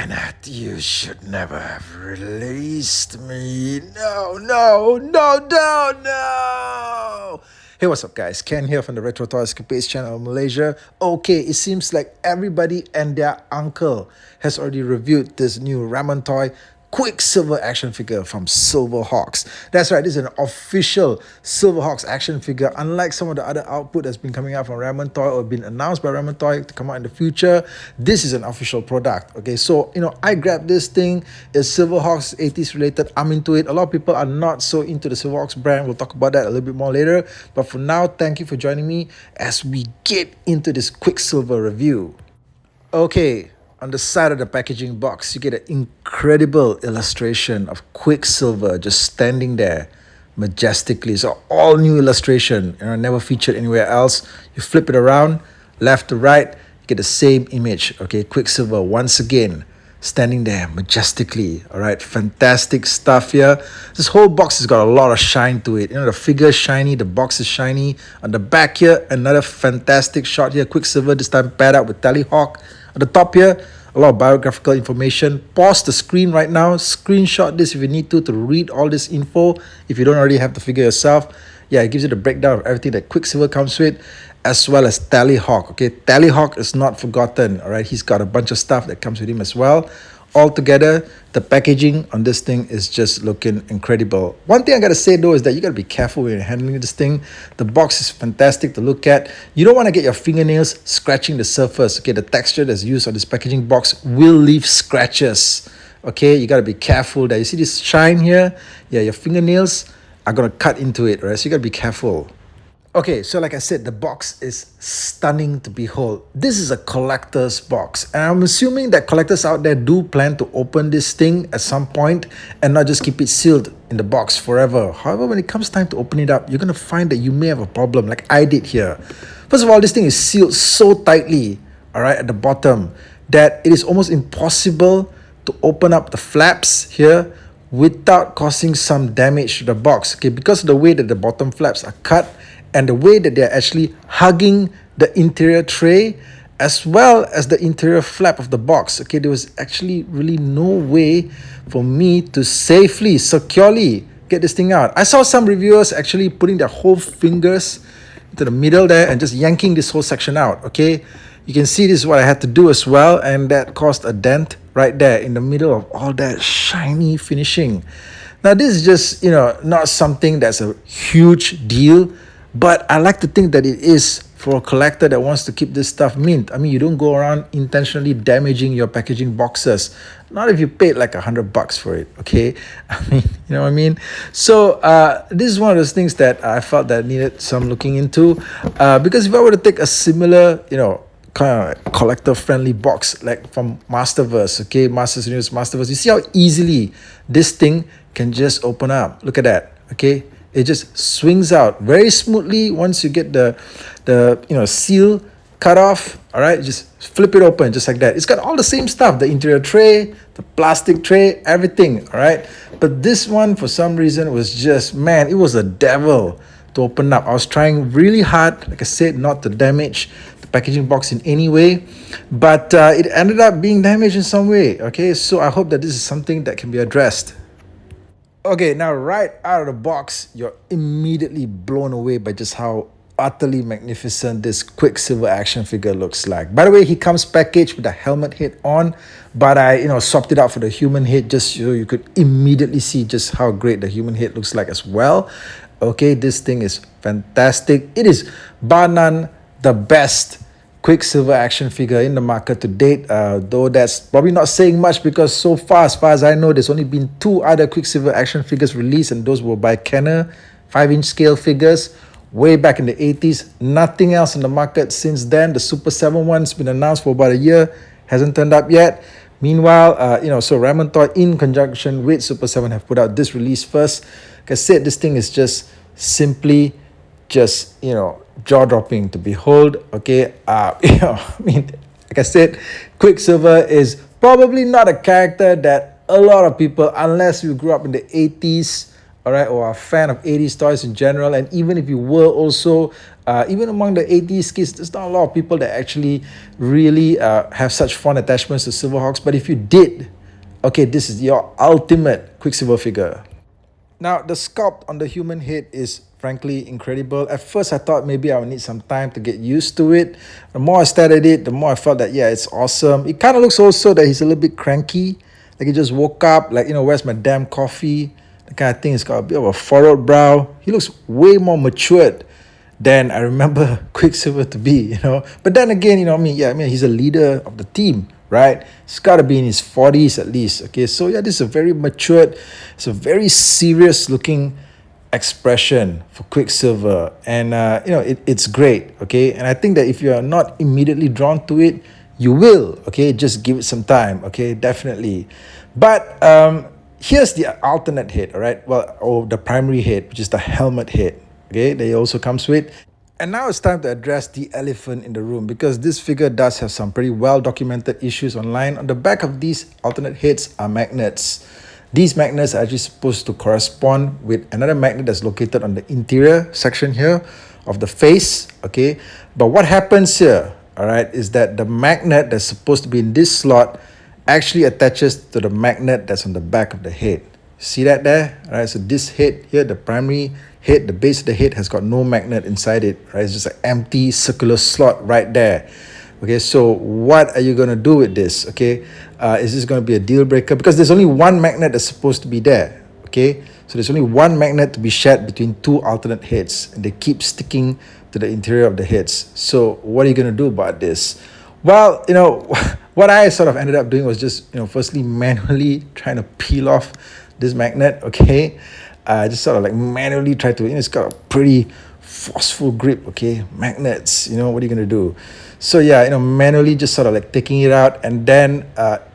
Kenneth, you should never have released me. No, no, no, no, no. Hey, what's up, guys? Ken here from the Retro Toy Escapades channel of Malaysia. Okay, it seems like everybody and their uncle has already reviewed this new Ramen toy Quicksilver action figure from Silverhawks. That's right, this is an official Silverhawks action figure. Unlike some of the other output that's been coming out from Ramen Toy or been announced by Ramen Toy to come out in the future, this is an official product. Okay, so I grabbed this thing. It's Silverhawks 80s related. I'm into it. A lot of people are not so into the Silverhawks brand. We'll talk about that a little bit more later. But for now, thank you for joining me as we get into this Quicksilver review. Okay, on the side of the packaging box, you get an incredible illustration of Quicksilver just standing there majestically. It's an all new illustration, never featured anywhere else. You flip it around, left to right, you get the same image. Okay, Quicksilver once again standing there majestically. All right, fantastic stuff here. This whole box has got a lot of shine to it. The figure is shiny, the box is shiny. On the back here, another fantastic shot here. Quicksilver, this time paired up with Hawk. At the top here, a lot of biographical information. Pause the screen right now. Screenshot this if you need to read all this info. If you don't already have the figure yourself. Yeah, it gives you the breakdown of everything that Quicksilver comes with, as well as Hawk. Okay, Hawk is not forgotten. All right, he's got a bunch of stuff that comes with him as well. Altogether, the packaging on this thing is just looking incredible. One thing I gotta say though is that you gotta be careful when you're handling this thing. The box is fantastic to look at. You don't want to get your fingernails scratching the surface. Okay, the texture that's used on this packaging box will leave scratches. Okay, you gotta be careful there. You see this shine here? Yeah, your fingernails are gonna cut into it, right? So you gotta be careful. Okay, so like I said, the box is stunning to behold. This is a collector's box, and I'm assuming that collectors out there do plan to open this thing at some point and not just keep it sealed in the box forever. However, when it comes time to open it up, you're going to find that you may have a problem like I did here. First of all, this thing is sealed so tightly, all right, at the bottom, that it is almost impossible to open up the flaps here without causing some damage to the box. Okay, because of the way that the bottom flaps are cut, and the way that they're actually hugging the interior tray as well as the interior flap of the box. Okay, there was actually really no way for me to safely, securely get this thing out. I saw some reviewers actually putting their whole fingers into the middle there and just yanking this whole section out. Okay, you can see this is what I had to do as well, and that caused a dent right there in the middle of all that shiny finishing. Now this is just not something that's a huge deal, but I like to think that it is for a collector that wants to keep this stuff mint. I mean, you don't go around intentionally damaging your packaging boxes. Not if you paid like $100 for it, okay? I mean, you know what I mean? So this is one of those things that I felt that needed some looking into. Because if I were to take a similar, kind of collector-friendly box like from Masterverse, okay? Masters Universe, Masterverse. You see how easily this thing can just open up. Look at that, okay? It just swings out very smoothly once you get the seal cut off. All right, just flip it open just like that. It's got all the same stuff, the interior tray, the plastic tray, everything. All right, but this one for some reason was just, man, it was a devil to open up. I was trying really hard, like I said, not to damage the packaging box in any way, but it ended up being damaged in some way. Okay, so I hope that this is something that can be addressed. Okay, now right out of the box, you're immediately blown away by just how utterly magnificent this Quicksilver action figure looks like. By the way, he comes packaged with a helmet head on, but I swapped it out for the human head just so you could immediately see just how great the human head looks like as well. Okay, this thing is fantastic. It is bar none the best Quicksilver action figure in the market to date, though that's probably not saying much because so far, as far as I know, there's only been 2 other Quicksilver action figures released, and those were by Kenner, 5-inch scale figures, way back in the 80s. Nothing else in the market since then. The Super 7 one's been announced for about a year, hasn't turned up yet. Meanwhile, so Ramen Toy in conjunction with Super 7 have put out this release first. Like I said, this thing is just simply jaw-dropping to behold. Okay, I mean, like I said, Quicksilver is probably not a character that a lot of people, unless you grew up in the 80s, all right, or a fan of 80s toys in general, and even if you were also, even among the 80s kids, there's not a lot of people that actually really have such fond attachments to Silverhawks. But if you did, okay, this is your ultimate Quicksilver figure. Now, the sculpt on the human head is frankly incredible. At first, I thought maybe I would need some time to get used to it. The more I stared at it, the more I felt that, yeah, it's awesome. It kind of looks also that he's a little bit cranky. Like he just woke up, like, where's my damn coffee? The kind of thing. He's got a bit of a furrowed brow. He looks way more matured than I remember Quicksilver to be. But then again, he's a leader of the team, right? He's got to be in his 40s at least. Okay, so yeah, this is a very matured, it's a very serious looking expression for Quicksilver, and it's great. Okay, and I think that if you are not immediately drawn to it, you will. Okay, just give it some time. Okay, definitely. But here's the alternate head. All right, or the primary head, which is the helmet head. Okay, that he also comes with. And now it's time to address the elephant in the room, because this figure does have some pretty well documented issues online. On the back of these alternate heads are magnets. These magnets are actually supposed to correspond with another magnet that's located on the interior section here of the face. Okay, but what happens here, all right, is that the magnet that's supposed to be in this slot actually attaches to the magnet that's on the back of the head. See that there? All right, so this head here, the primary head, the base of the head has got no magnet inside it, right? It's just an empty circular slot right there. Okay, so what are you going to do with this? Okay, is this going to be a deal breaker? Because there's only one magnet that's supposed to be there. Okay, so there's only one magnet to be shared between two alternate heads, and they keep sticking to the interior of the heads. So what are you going to do about this? Well, what I sort of ended up doing was just, firstly manually trying to peel off this magnet. Okay, just sort of like manually try to, it's got a pretty forceful grip. Okay, magnets, what are you gonna do? So yeah, manually just sort of like taking it out and then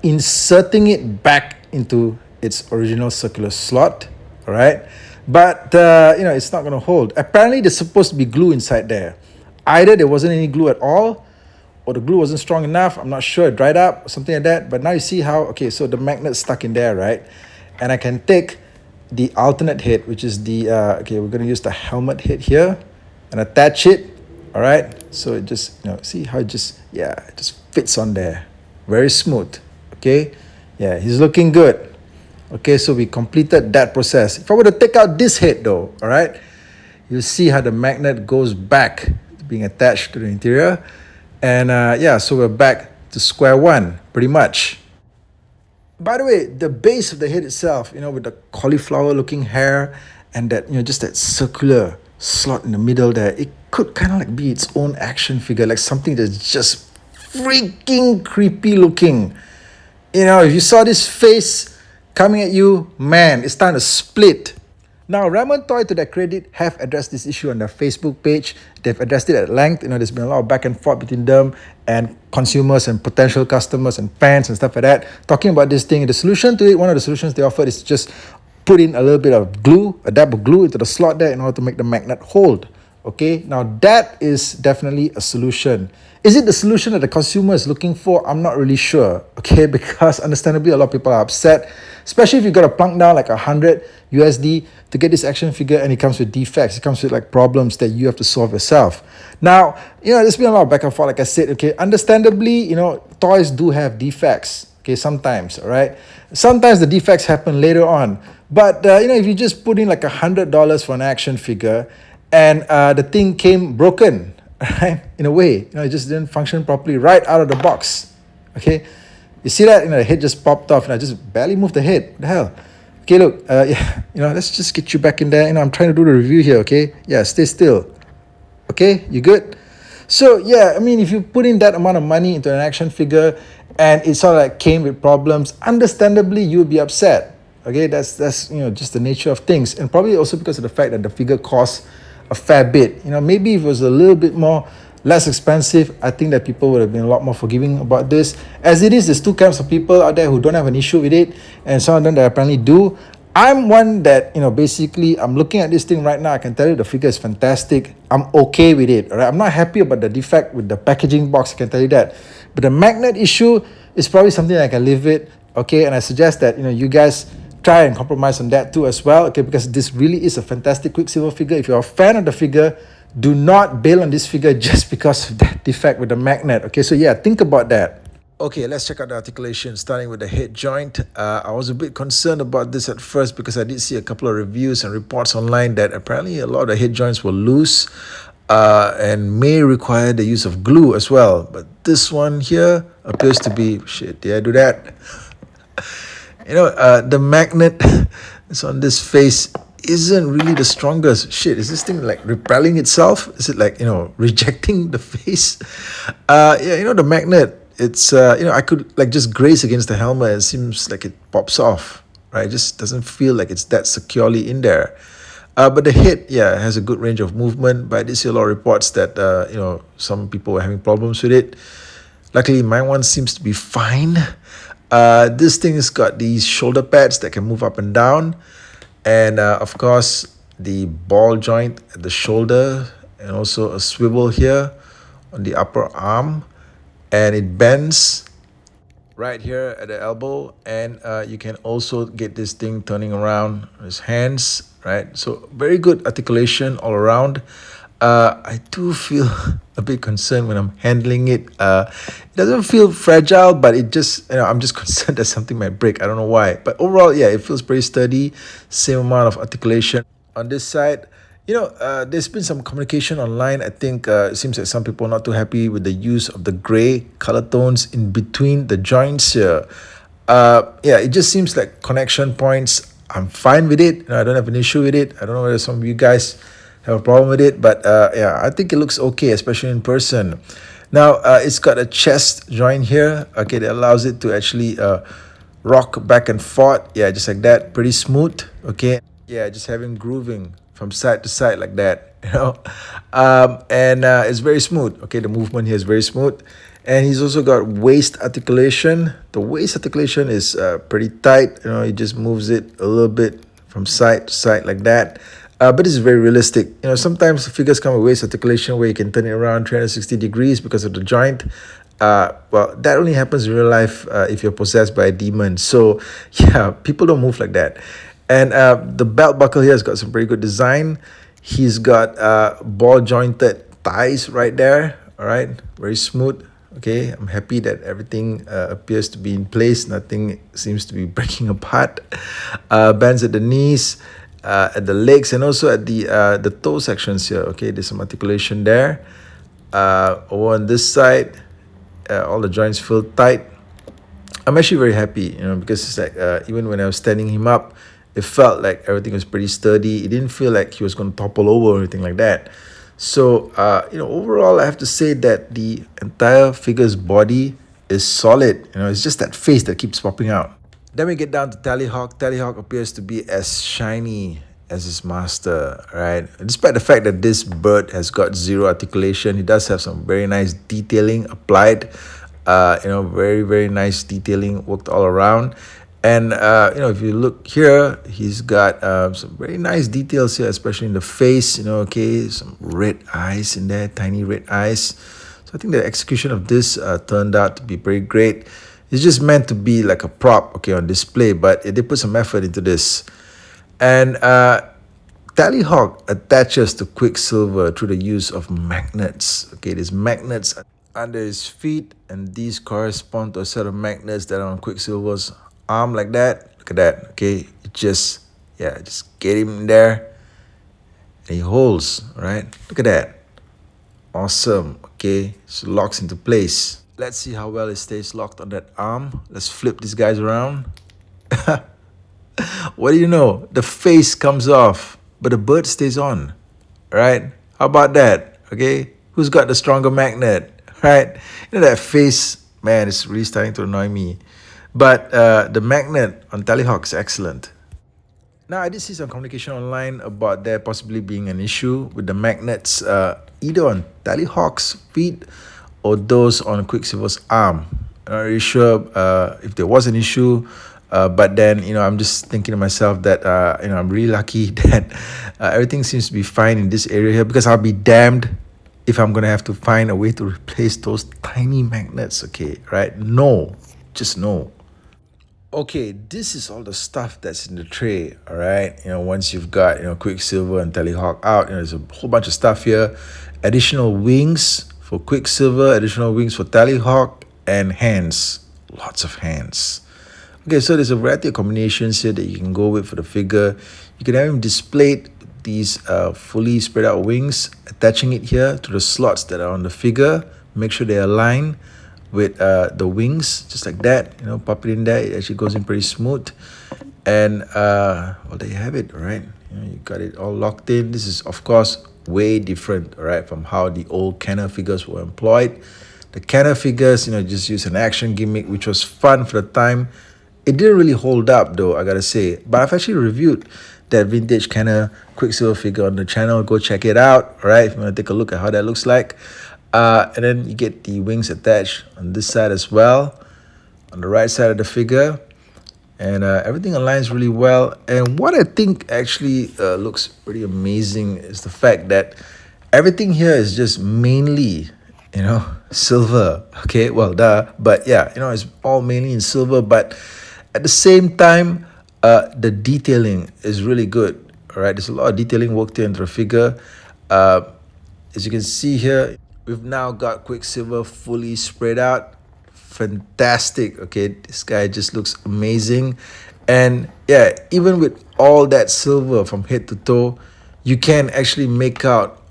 inserting it back into its original circular slot. All right, but it's not gonna hold. Apparently there's supposed to be glue inside there. Either there wasn't any glue at all, or the glue wasn't strong enough. I'm not sure, it dried up or something like that. But now you see how, okay, so the magnet's stuck in there, right? And I can take the alternate head, which is the we're going to use the helmet head here and attach it. All right, so it just, see how it just fits on there, very smooth. Okay, yeah, he's looking good. Okay, so we completed that process. If I were to take out this head though, all right, you'll see how the magnet goes back to being attached to the interior. And so we're back to square one pretty much. By the way, the base of the head itself, with the cauliflower looking hair and that, just that circular slot in the middle there, it could kind of like be its own action figure, like something that's just freaking creepy looking. If you saw this face coming at you, man, it's time to split. Now, Ramen Toy, to their credit, have addressed this issue on their Facebook page. They've addressed it at length. There's been a lot of back and forth between them and consumers and potential customers and fans and stuff like that, talking about this thing. The solution to it, one of the solutions they offered is to just put in a little bit of glue, a dab of glue into the slot there in order to make the magnet hold. Okay, now that is definitely a solution. Is it the solution that the consumer is looking for? I'm not really sure. Okay, because understandably a lot of people are upset, especially if you got to plunk down like 100 USD to get this action figure and it comes with defects. It comes with like problems that you have to solve yourself. Now, there's been a lot of back and forth, like I said. Okay, understandably, toys do have defects. Okay, sometimes, all right. Sometimes the defects happen later on. But if you just put in like $100 for an action figure and the thing came broken, right? In a way, it just didn't function properly right out of the box. Okay, you see that? The head just popped off, and I just barely moved the head. What the hell? Okay, look, let's just get you back in there. I'm trying to do the review here. Okay, yeah, stay still. Okay, you good? So yeah, if you put in that amount of money into an action figure and it sort of like came with problems, understandably you'll be upset. Okay, that's just the nature of things, and probably also because of the fact that the figure costs a fair bit. Maybe if it was a little bit less expensive, I think that people would have been a lot more forgiving about this. As it is, there's two kinds of people out there who don't have an issue with it, and some of them that apparently do. I'm one that, basically, I'm looking at this thing right now. I can tell you the figure is fantastic. I'm okay with it. All right, I'm not happy about the defect with the packaging box. I can tell you that. But the magnet issue is probably something I can live with. Okay, and I suggest that you guys try and compromise on that too as well, okay, because this really is a fantastic Quicksilver figure. If you're a fan of the figure, do not bail on this figure just because of that defect with the magnet, okay? So yeah, think about that. Okay, let's check out the articulation, starting with the head joint. I was a bit concerned about this at first because I did see a couple of reviews and reports online that apparently a lot of the head joints were loose and may require the use of glue as well. But this one here appears to be, shit, did I do that? The magnet that's on this face isn't really the strongest. Shit, is this thing like repelling itself? Is it like, rejecting the face? The magnet, it's, I could like just graze against the helmet. It seems like it pops off, right? It just doesn't feel like it's that securely in there. But the head, yeah, has a good range of movement. But I did see a lot of reports that, some people were having problems with it. Luckily, my one seems to be fine. This thing's got these shoulder pads that can move up and down. And of course, the ball joint at the shoulder and also a swivel here on the upper arm. And it bends right here at the elbow. And you can also get this thing turning around his hands, right? So very good articulation all around. I do feel a bit concerned when I'm handling it. It doesn't feel fragile, but it just, I'm just concerned that something might break. I don't know why. But overall, yeah, it feels pretty sturdy. Same amount of articulation. On this side, there's been some communication online. I think it seems that some people are not too happy with the use of the gray color tones in between the joints here. It just seems like connection points. I'm fine with it. I don't have an issue with it. I don't know whether some of you guys have a problem with it, but I think it looks okay, especially in person. Now it's got a chest joint here, okay, that allows it to actually rock back and forth, just like that, pretty smooth, okay, just having grooving from side to side like that, and it's very smooth, okay, the movement here is very smooth. And he's also got waist articulation. The waist articulation is pretty tight, he just moves it a little bit from side to side like that. But it's very realistic. Sometimes the figures come with waist articulation where you can turn it around 360 degrees because of the joint. Well, that only happens in real life if you're possessed by a demon. So, yeah, people don't move like that. And the belt buckle here has got some pretty good design. He's got ball jointed thighs right there. All right, very smooth. Okay, I'm happy that everything appears to be in place. Nothing seems to be breaking apart. Bands at the knees. At the legs and also at the toe sections here, okay, there's some articulation there. Over on this side, all the joints feel tight. I'm actually very happy, because it's like even when I was standing him up, it felt like everything was pretty sturdy. It didn't feel like he was going to topple over or anything like that. So overall, I have to say that the entire figure's body is solid. It's just that face that keeps popping out. Then we get down to Tallyhawk. Tallyhawk appears to be as shiny as his master, right? Despite the fact that this bird has got zero articulation, he does have some very nice detailing applied. Very, very nice detailing worked all around. And, if you look here, he's got some very nice details here, especially in the face, some red eyes in there, tiny red eyes. So I think the execution of this turned out to be pretty great. It's just meant to be like a prop, okay, on display, but they put some effort into this. And Tallyhawk attaches to Quicksilver through the use of magnets. Okay, there's magnets under his feet, and these correspond to a set of magnets that are on Quicksilver's arm like that. Look at that, okay? Just get him in there, and he holds, right? Look at that. Awesome, okay? So locks into place. Let's see how well it stays locked on that arm. Let's flip these guys around. What do you know? The face comes off, but the bird stays on, right? How about that, okay? Who's got the stronger magnet, right? That face, man, it's really starting to annoy me. But the magnet on Tallyhawk is excellent. Now, I did see some communication online about there possibly being an issue with the magnets either on Tallyhawk's feet or those on Quicksilver's arm. I'm not really sure if there was an issue, but then, I'm just thinking to myself that, I'm really lucky that everything seems to be fine in this area here, because I'll be damned if I'm going to have to find a way to replace those tiny magnets, okay, right? No, just no. Okay, this is all the stuff that's in the tray, all right? Once you've got, Quicksilver and Telehawk out, there's a whole bunch of stuff here. Additional wings for Quicksilver, additional wings for Telehawk, and hands. Lots of hands. Okay, so there's a variety of combinations here that you can go with for the figure. You can have him displayed these fully spread out wings, attaching it here to the slots that are on the figure. Make sure they align with the wings, just like that. Pop it in there. It actually goes in pretty smooth. And well, there you have it, right? You got it all locked in. This is, of course, way different, right, from how the old Kenner figures were employed. The Kenner figures, just use an action gimmick, which was fun for the time. It didn't really hold up, though, I gotta say. But I've actually reviewed that vintage Kenner Quicksilver figure on the channel. Go check it out, all right, if you want to take a look at how that looks like. And then you get the wings attached on this side as well, on the right side of the figure. And everything aligns really well. And what I think actually looks pretty amazing is the fact that everything here is just mainly, silver. Okay, well, duh. But yeah, it's all mainly in silver. But at the same time, the detailing is really good. All right, there's a lot of detailing worked into the figure. As you can see here, we've now got Quicksilver fully spread out. Fantastic. Okay, this guy just looks amazing. And yeah, even with all that silver from head to toe, you can actually make out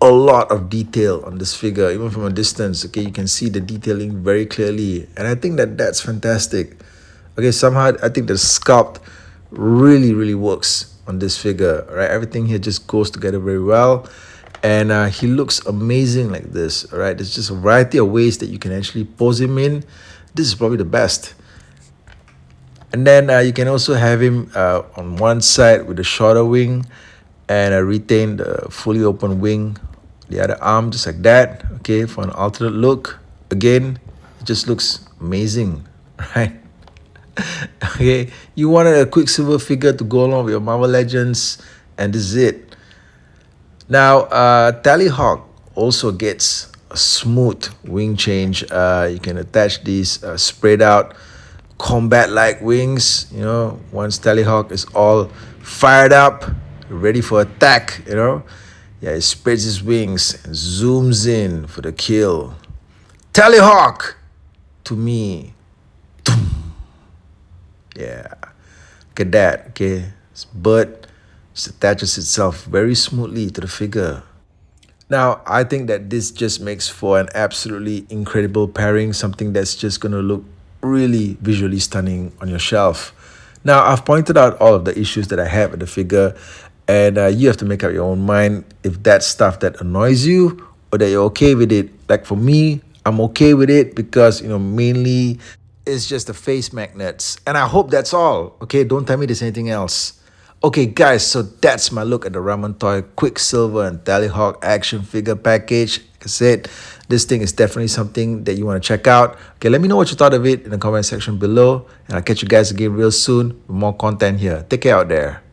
a lot of detail on this figure, even from a distance. Okay, you can see the detailing very clearly. And I think that that's fantastic. Okay, somehow I think the sculpt really works on this figure, right? Everything here just goes together very well. And he looks amazing like this, all right? There's just a variety of ways that you can actually pose him in. This is probably the best. And then you can also have him on one side with a shorter wing and retain the fully open wing, the other arm, just like that, okay, for an alternate look. Again, it just looks amazing, right? Okay, you wanted a Quicksilver figure to go along with your Marvel Legends, and this is it. Now, Tallyhawk also gets a smooth wing change. You can attach these spread out combat-like wings. Once Tallyhawk is all fired up, ready for attack. Yeah, he spreads his wings and zooms in for the kill. Tallyhawk to me. Yeah, look at that. Okay, this bird just attaches itself very smoothly to the figure. Now, I think that this just makes for an absolutely incredible pairing, something that's just going to look really visually stunning on your shelf. Now, I've pointed out all of the issues that I have with the figure, and you have to make up your own mind if that's stuff that annoys you or that you're okay with it. Like for me, I'm okay with it because, mainly it's just the face magnets. And I hope that's all. Okay, don't tell me there's anything else. Okay, guys, so that's my look at the Ramen Toy Quicksilver and Tallyhawk action figure package. Like I said, this thing is definitely something that you want to check out. Okay, let me know what you thought of it in the comment section below. And I'll catch you guys again real soon with more content here. Take care out there.